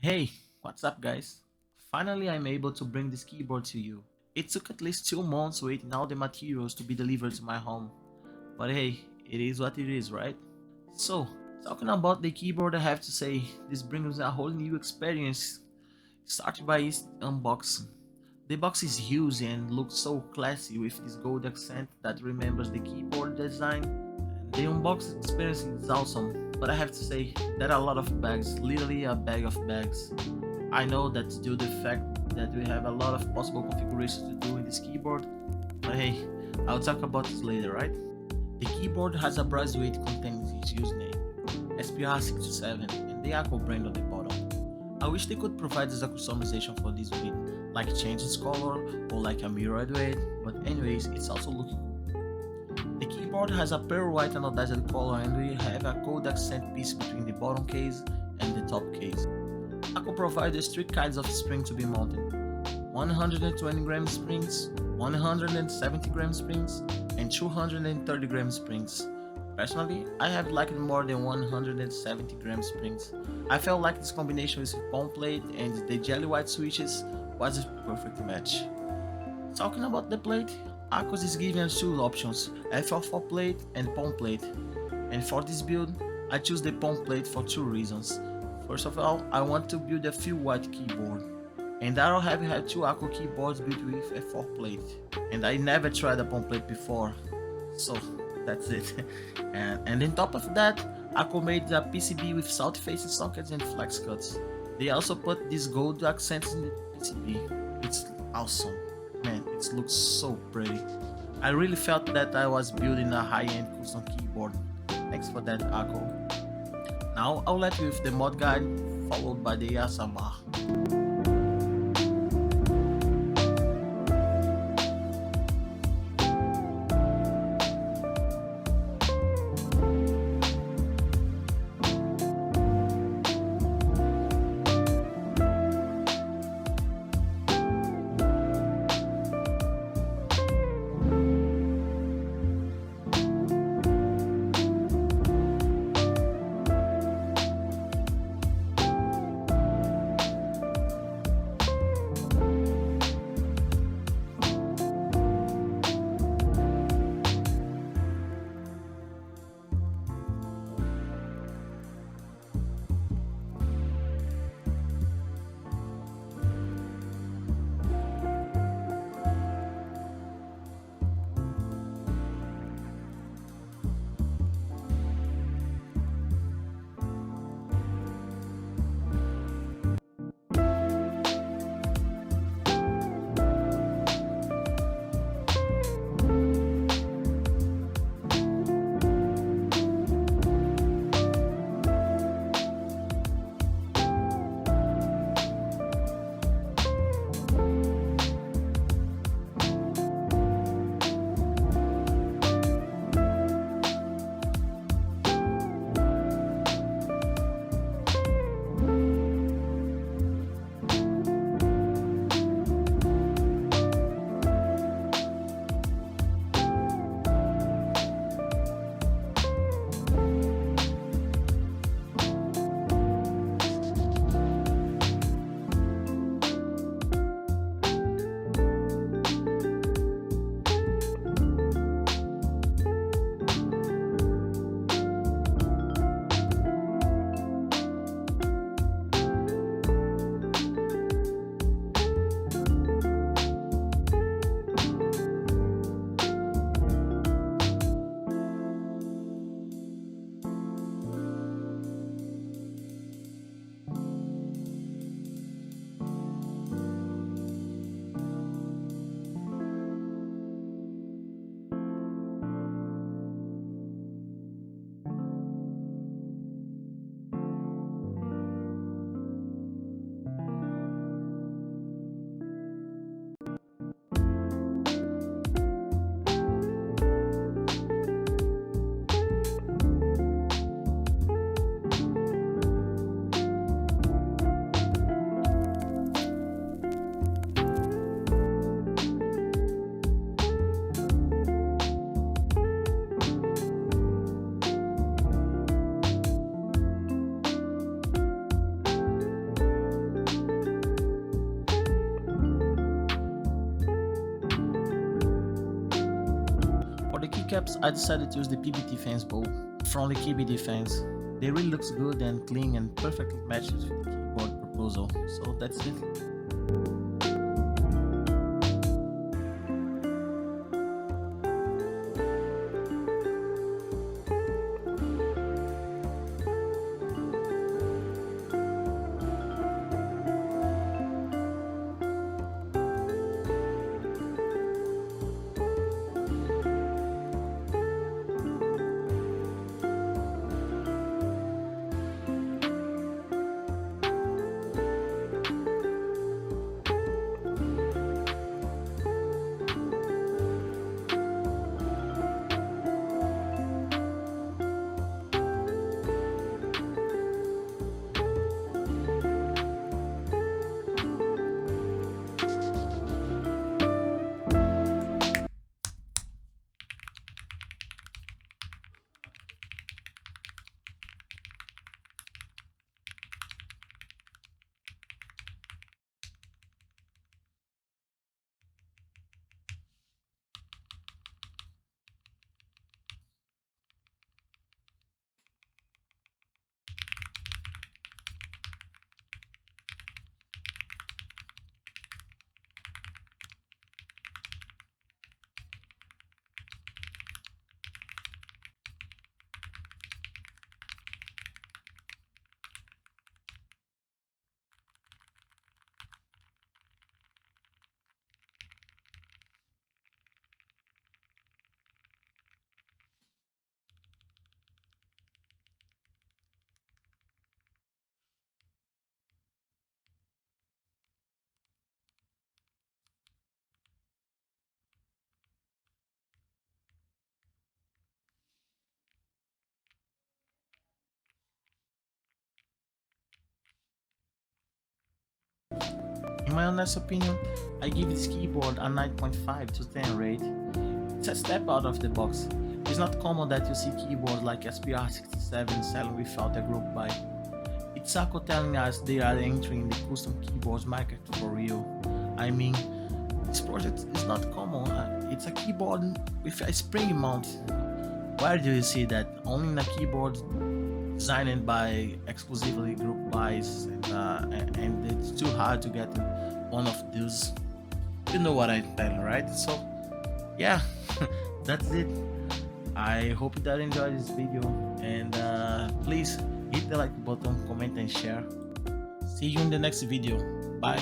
Hey, what's up guys? Finally I'm able to bring this keyboard to you. It took at least 2 months waiting all the materials to be delivered to my home. But hey, it is what it is, right? So, talking about the keyboard, I have to say, this brings a whole new experience. Start by its unboxing. The box is huge and looks so classy with this gold accent that remembers the keyboard design. The unboxing experience is awesome, but I have to say, there are a lot of bags, literally a bag of bags. I know that's due to the fact that we have a lot of possible configurations to do in this keyboard, but hey, I'll talk about this later, right? The keyboard has a brass weight containing its username, SPR67, and the Akko brand on the bottom. I wish they could provide us a customization for this weight, like change its color or like a mirrored weight, but anyways, it's also looking cool. The keyboard has a pearl white anodized color and we have a gold accent piece between the bottom case and the top case. Akko provides 3 kinds of spring to be mounted: 120 gram springs, 170 gram springs, and 230 gram springs. Personally, I have liked more than 170 gram springs. I felt like this combination with palm plate and the jelly white switches was a perfect match. Talking about the plate, Akko is giving us 2 options, FL4 plate and palm plate. And for this build, I choose the palm plate for 2 reasons. First of all, I want to build a full white keyboard. And I don't have had 2 Akko keyboards built with a 4 plate. And I never tried a palm plate before. So that's it. and on top of that, Akko made a PCB with south facing sockets and flex cuts. They also put these gold accents in the PCB. It's awesome. Man, it looks so pretty. I really felt that I was building a high-end custom keyboard. Thanks for that, Akko. Now I'll let you with the mod guide, followed by the ASMR. keycaps, I decided to use the PBT fans both from the KBD fans. They really looks good and clean and perfectly matches with the keyboard proposal. So that's it. In my honest opinion, I give this keyboard a 9.5 to 10 rate. It's a step out of the box. It's not common that you see keyboards like SPR67 selling without a group buy. It's Akko telling us they are entering the custom keyboards market for real. I mean, this project is not common. It's a keyboard with a spring mount. Where do you see that? Only in a keyboard designed by exclusively group buys, and it's too hard to get one of those. You know what I'm telling, right? So yeah, that's it. I hope that you enjoyed this video, and please hit the like button, comment and share. See you in the next video. Bye.